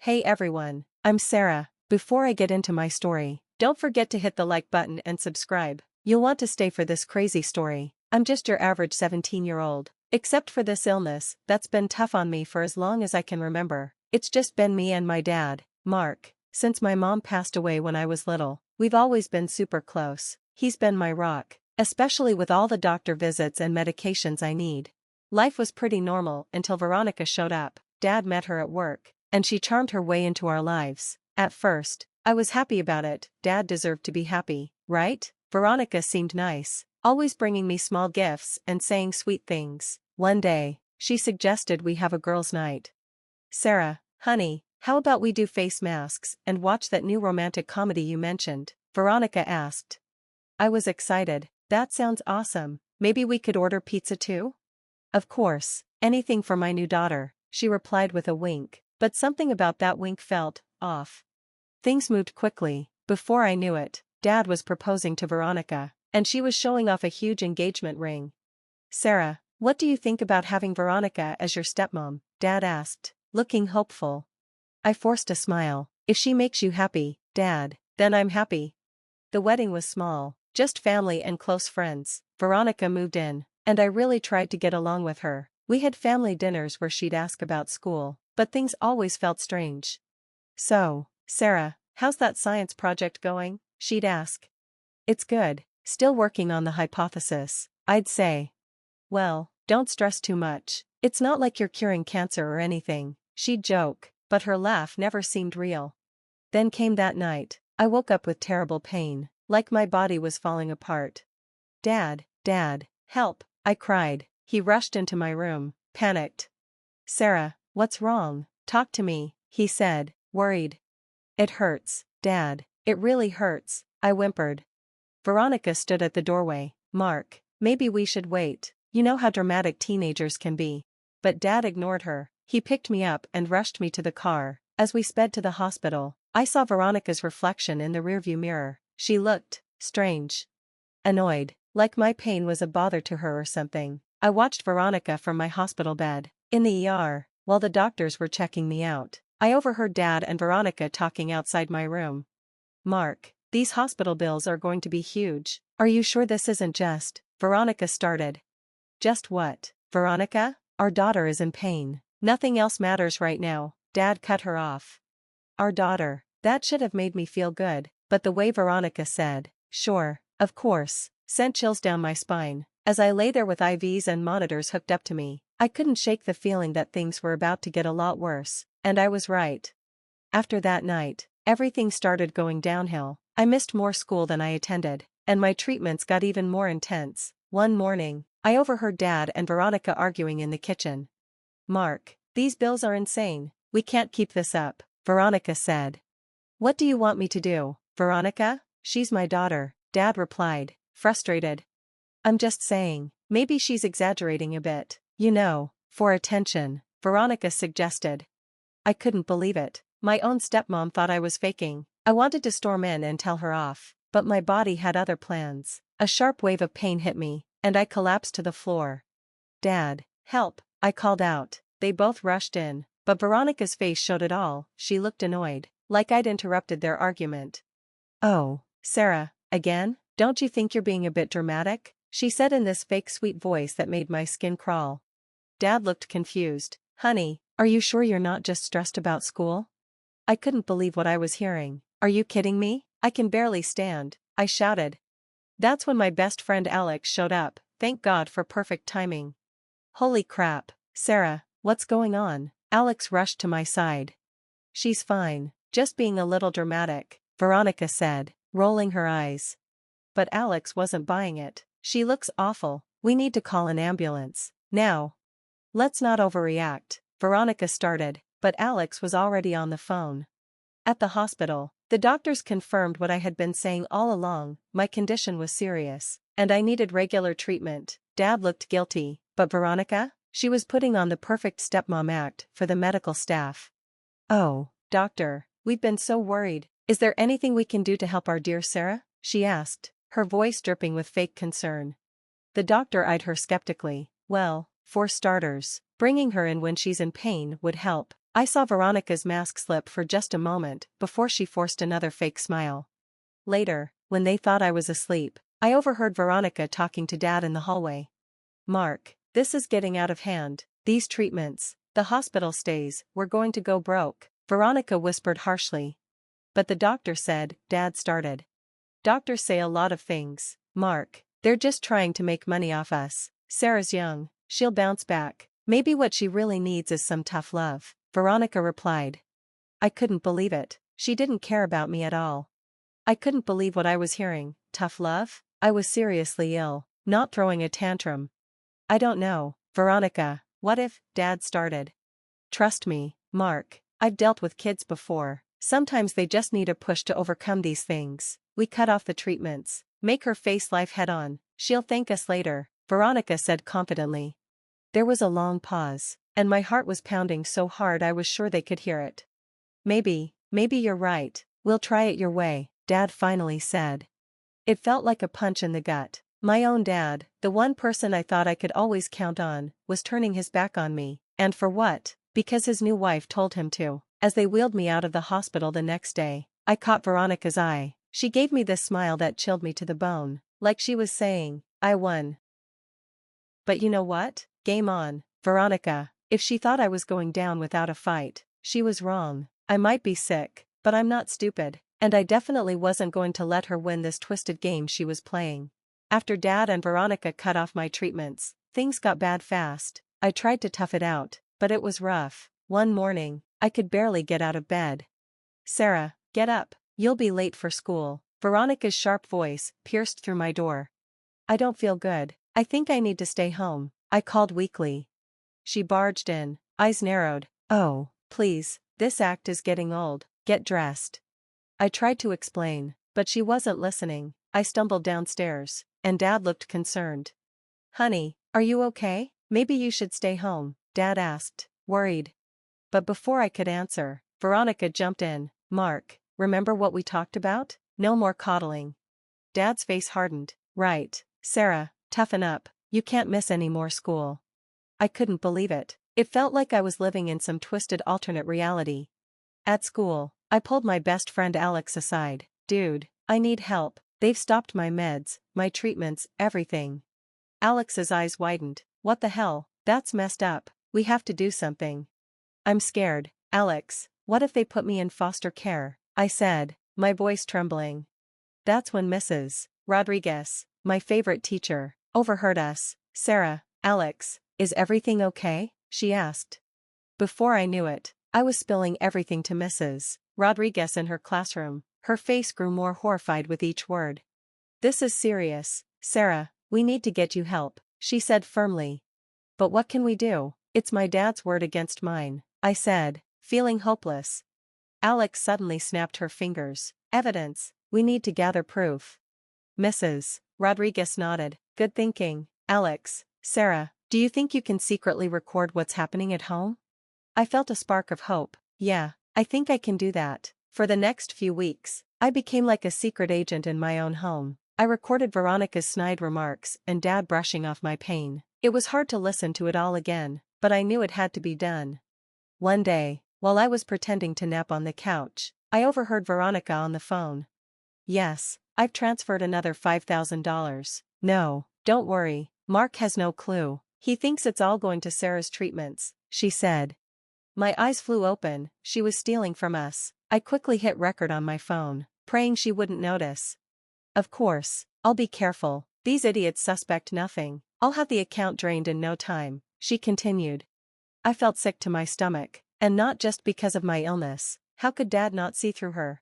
Hey everyone, I'm Sarah. Before I get into my story, don't forget to hit the like button and subscribe. You'll want to stay for this crazy story. I'm just your average 17-year-old. Except for this illness, that's been tough on me for as long as I can remember. It's just been me and my dad, Mark. Since my mom passed away when I was little, we've always been super close. He's been my rock, especially with all the doctor visits and medications I need. Life was pretty normal until Veronica showed up. Dad met her at work, and she charmed her way into our lives. At first, I was happy about it. Dad deserved to be happy, right? Veronica seemed nice, always bringing me small gifts and saying sweet things. One day, she suggested we have a girls' night. Sarah, honey, how about we do face masks and watch that new romantic comedy you mentioned? Veronica asked. I was excited. That sounds awesome. Maybe we could order pizza too? Of course, anything for my new daughter, she replied with a wink, but something about that wink felt off. Things moved quickly. Before I knew it, Dad was proposing to Veronica, and she was showing off a huge engagement ring. Sarah, what do you think about having Veronica as your stepmom? Dad asked, looking hopeful. I forced a smile. If she makes you happy, Dad, then I'm happy. The wedding was small, just family and close friends. Veronica moved in, and I really tried to get along with her. We had family dinners where she'd ask about school, but things always felt strange. So, Sarah, how's that science project going? She'd ask. It's good, still working on the hypothesis, I'd say. Well, don't stress too much. It's not like you're curing cancer or anything, she'd joke, but her laugh never seemed real. Then came that night. I woke up with terrible pain, like my body was falling apart. Dad, help, I cried. He rushed into my room, panicked. Sarah, what's wrong? Talk to me, he said, worried. It hurts, Dad, it really hurts, I whimpered. Veronica stood at the doorway. Mark, maybe we should wait. You know how dramatic teenagers can be. But Dad ignored her. He picked me up and rushed me to the car. As we sped to the hospital, I saw Veronica's reflection in the rearview mirror. She looked strange. Annoyed, like my pain was a bother to her or something. I watched Veronica from my hospital bed. In the ER, while the doctors were checking me out, I overheard Dad and Veronica talking outside my room. Mark, these hospital bills are going to be huge. Are you sure this isn't just? Veronica started. Just what? Veronica, our daughter is in pain. Nothing else matters right now. Dad cut her off. Our daughter, that should have made me feel good, but the way Veronica said, sure, of course, sent chills down my spine. As I lay there with IVs and monitors hooked up to me, I couldn't shake the feeling that things were about to get a lot worse, and I was right. After that night, everything started going downhill. I missed more school than I attended, and my treatments got even more intense. One morning, I overheard Dad and Veronica arguing in the kitchen. Mark, these bills are insane. We can't keep this up, Veronica said. What do you want me to do, Veronica? She's my daughter, Dad replied, frustrated. I'm just saying, maybe she's exaggerating a bit, for attention, Veronica suggested. I couldn't believe it. My own stepmom thought I was faking. I wanted to storm in and tell her off, but my body had other plans. A sharp wave of pain hit me, and I collapsed to the floor. Dad, help, I called out. They both rushed in, but Veronica's face showed it all. She looked annoyed, like I'd interrupted their argument. Oh, Sarah, again? Don't you think you're being a bit dramatic? She said in this fake sweet voice that made my skin crawl. Dad looked confused. Honey, are you sure you're not just stressed about school? I couldn't believe what I was hearing. Are you kidding me? I can barely stand, I shouted. That's when my best friend Alex showed up. Thank God for perfect timing. Holy crap, Sarah, what's going on? Alex rushed to my side. She's fine, just being a little dramatic, Veronica said, rolling her eyes. But Alex wasn't buying it. She looks awful. We need to call an ambulance. Now. Let's not overreact, Veronica started, but Alex was already on the phone. At the hospital, the doctors confirmed what I had been saying all along. My condition was serious, and I needed regular treatment. Dad looked guilty, but Veronica? She was putting on the perfect stepmom act for the medical staff. Oh, doctor, we've been so worried. Is there anything we can do to help our dear Sarah? She asked, her voice dripping with fake concern. The doctor eyed her skeptically. Well, for starters, bringing her in when she's in pain would help. I saw Veronica's mask slip for just a moment before she forced another fake smile. Later, when they thought I was asleep, I overheard Veronica talking to Dad in the hallway. "Mark, this is getting out of hand. These treatments, the hospital stays, we're going to go broke," Veronica whispered harshly. "But the doctor said," Dad started. "Doctors say a lot of things, Mark. They're just trying to make money off us. Sarah's young, she'll bounce back. Maybe what she really needs is some tough love," Veronica replied. I couldn't believe it. She didn't care about me at all. I couldn't believe what I was hearing. Tough love? I was seriously ill, not throwing a tantrum. "I don't know, Veronica, what if," Dad started. "Trust me, Mark, I've dealt with kids before. Sometimes they just need a push to overcome these things. We cut off the treatments, make her face life head-on. She'll thank us later," Veronica said confidently. There was a long pause, and my heart was pounding so hard I was sure they could hear it. Maybe you're right. We'll try it your way," Dad finally said. It felt like a punch in the gut. My own dad, the one person I thought I could always count on, was turning his back on me. And for what? Because his new wife told him to. As they wheeled me out of the hospital the next day, I caught Veronica's eye. She gave me this smile that chilled me to the bone, like she was saying, "I won. But you know what? Game on, Veronica." If she thought I was going down without a fight, she was wrong. I might be sick, but I'm not stupid, and I definitely wasn't going to let her win this twisted game she was playing. After Dad and Veronica cut off my treatments, things got bad fast. I tried to tough it out, but it was rough. One morning, I could barely get out of bed. "Sarah, get up, you'll be late for school." Veronica's sharp voice pierced through my door. "I don't feel good. I think I need to stay home," I called weakly. She barged in, eyes narrowed. "Oh, please, this act is getting old. Get dressed." I tried to explain, but she wasn't listening. I stumbled downstairs, and Dad looked concerned. "Honey, are you okay? Maybe you should stay home," Dad asked, worried. But before I could answer, Veronica jumped in. "Mark, remember what we talked about? No more coddling." Dad's face hardened. "Right, Sarah, toughen up. You can't miss any more school." I couldn't believe it. It felt like I was living in some twisted alternate reality. At school, I pulled my best friend Alex aside. "Dude, I need help. They've stopped my meds, my treatments, everything." Alex's eyes widened. "What the hell? That's messed up. We have to do something." "I'm scared, Alex. What if they put me in foster care?" I said, my voice trembling. That's when Mrs. Rodriguez, my favorite teacher, overheard us. "Sarah, Alex, is everything okay?" she asked. Before I knew it, I was spilling everything to Mrs. Rodriguez in her classroom. Her face grew more horrified with each word. "This is serious, Sarah, we need to get you help," she said firmly. "But what can we do? It's my dad's word against mine," I said, feeling hopeless. Alex suddenly snapped her fingers. "Evidence, we need to gather proof." Mrs. Rodriguez nodded. "Good thinking, Alex. Sarah, do you think you can secretly record what's happening at home?" I felt a spark of hope. "Yeah, I think I can do that." For the next few weeks, I became like a secret agent in my own home. I recorded Veronica's snide remarks and Dad brushing off my pain. It was hard to listen to it all again, but I knew it had to be done. One day, while I was pretending to nap on the couch, I overheard Veronica on the phone. "Yes, I've transferred another $5,000. No, don't worry, Mark has no clue. He thinks it's all going to Sarah's treatments," she said. My eyes flew open. She was stealing from us. I quickly hit record on my phone, praying she wouldn't notice. "Of course, I'll be careful. These idiots suspect nothing. I'll have the account drained in no time," she continued. I felt sick to my stomach, and not just because of my illness. How could Dad not see through her?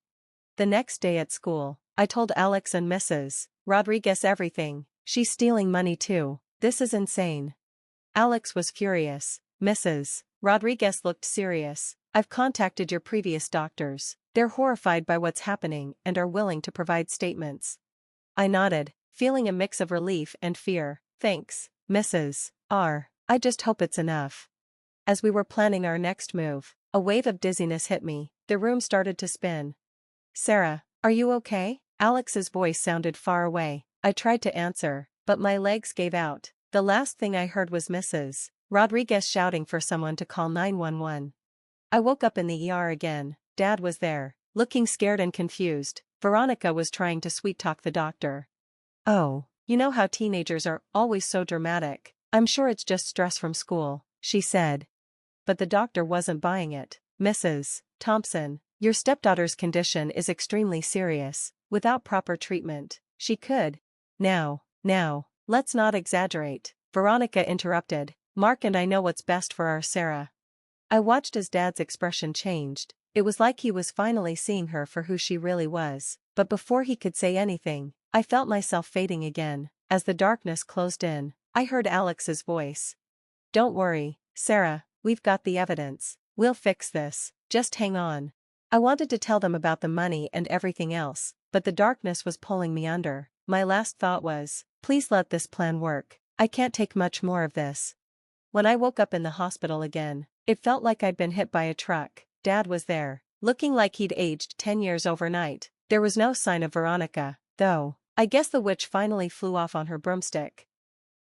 The next day at school, I told Alex and Mrs. Rodriguez everything. "She's stealing money too. This is insane." Alex was furious. Mrs. Rodriguez looked serious. "I've contacted your previous doctors. They're horrified by what's happening and are willing to provide statements." I nodded, feeling a mix of relief and fear. "Thanks, Mrs. R. I just hope it's enough." As we were planning our next move, a wave of dizziness hit me. The room started to spin. "Sarah, are you okay?" Alex's voice sounded far away. I tried to answer, but my legs gave out. The last thing I heard was Mrs. Rodriguez shouting for someone to call 911. I woke up in the ER again. Dad was there, looking scared and confused. Veronica was trying to sweet-talk the doctor. "Oh, you know how teenagers are always so dramatic. I'm sure it's just stress from school," she said. But the doctor wasn't buying it. "Mrs. Thompson, your stepdaughter's condition is extremely serious. Without proper treatment, she could—" Now, let's not exaggerate," Veronica interrupted. "Mark and I know what's best for our Sarah." I watched as Dad's expression changed. It was like he was finally seeing her for who she really was. But before he could say anything, I felt myself fading again. As the darkness closed in, I heard Alex's voice. "Don't worry, Sarah, we've got the evidence. We'll fix this, just hang on." I wanted to tell them about the money and everything else, but the darkness was pulling me under. My last thought was, please let this plan work. I can't take much more of this. When I woke up in the hospital again, it felt like I'd been hit by a truck. Dad was there, looking like he'd aged 10 years overnight. There was no sign of Veronica, though. I guess the witch finally flew off on her broomstick.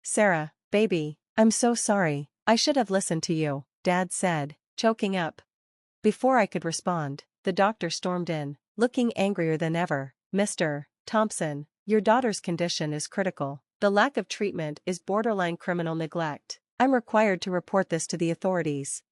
"Sarah, baby, I'm so sorry. I should have listened to you," Dad said, choking up. Before I could respond, the doctor stormed in, looking angrier than ever. "Mr. Thompson, your daughter's condition is critical. The lack of treatment is borderline criminal neglect. I'm required to report this to the authorities."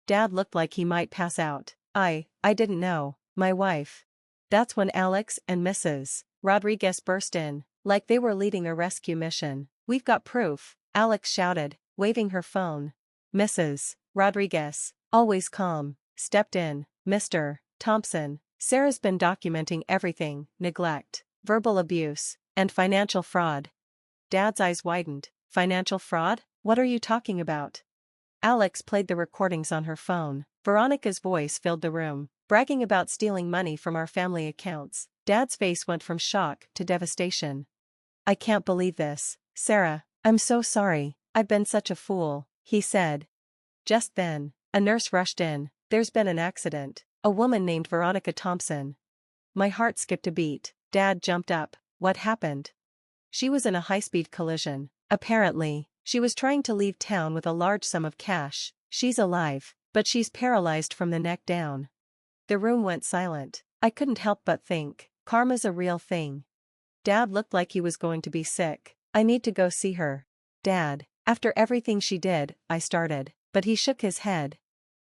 Dad looked like he might pass out. I didn't know. My wife." That's when Alex and Mrs. Rodriguez burst in, like they were leading a rescue mission. "We've got proof," Alex shouted, waving her phone. Mrs. Rodriguez, always calm, stepped in. "Mr. Thompson, Sarah's been documenting everything: neglect, verbal abuse, and financial fraud." Dad's eyes widened. "Financial fraud? What are you talking about?" Alex played the recordings on her phone. Veronica's voice filled the room, bragging about stealing money from our family accounts. Dad's face went from shock to devastation. "I can't believe this, Sarah. I'm so sorry. I've been such a fool," he said. Just then, a nurse rushed in. "There's been an accident. A woman named Veronica Thompson." My heart skipped a beat. Dad jumped up. "What happened?" "She was in a high-speed collision. Apparently, she was trying to leave town with a large sum of cash. She's alive, but she's paralyzed from the neck down." The room went silent. I couldn't help but think, karma's a real thing. Dad looked like he was going to be sick. "I need to go see her." "Dad, after everything she did," I started, but he shook his head.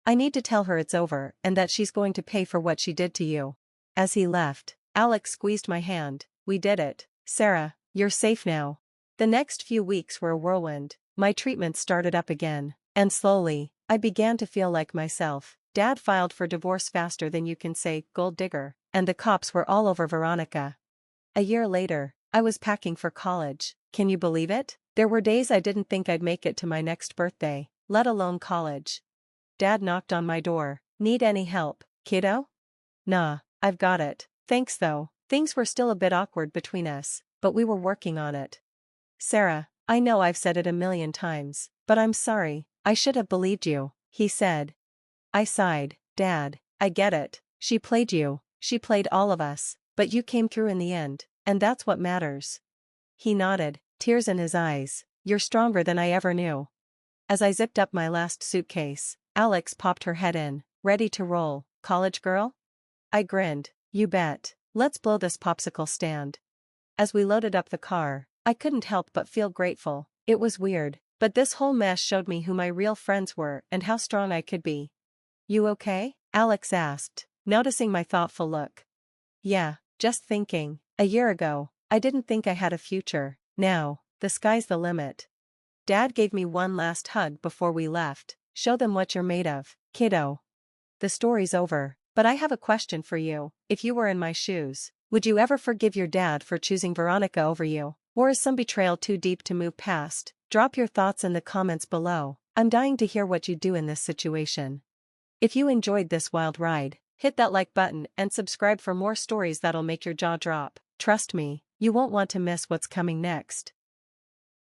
"I need to tell her it's over and that she's going to pay for what she did to you." As he left, Alex squeezed my hand. "We did it, Sarah, you're safe now." The next few weeks were a whirlwind. My treatment started up again, and slowly, I began to feel like myself. Dad filed for divorce faster than you can say gold digger, and the cops were all over Veronica. A year later, I was packing for college. Can you believe it? There were days I didn't think I'd make it to my next birthday, let alone college. Dad knocked on my door. "Need any help, kiddo?" "Nah, I've got it. Thanks though." Things were still a bit awkward between us, but we were working on it. "Sarah, I know I've said it a million times, but I'm sorry. I should have believed you," he said. I sighed. "Dad, I get it. She played you. She played all of us, but you came through in the end, and that's what matters." He nodded, tears in his eyes. "You're stronger than I ever knew." As I zipped up my last suitcase, Alex popped her head in, ready to roll. "College girl?" I grinned. "You bet. Let's blow this popsicle stand." As we loaded up the car, I couldn't help but feel grateful. It was weird, but this whole mess showed me who my real friends were and how strong I could be. "You okay?" Alex asked, noticing my thoughtful look. "Yeah, just thinking. A year ago, I didn't think I had a future. Now, the sky's the limit." Dad gave me one last hug before we left. "Show them what you're made of, kiddo." The story's over, but I have a question for you. If you were in my shoes, would you ever forgive your dad for choosing Veronica over you? Or is some betrayal too deep to move past? Drop your thoughts in the comments below. I'm dying to hear what you'd do in this situation. If you enjoyed this wild ride, hit that like button and subscribe for more stories that'll make your jaw drop. Trust me, you won't want to miss what's coming next.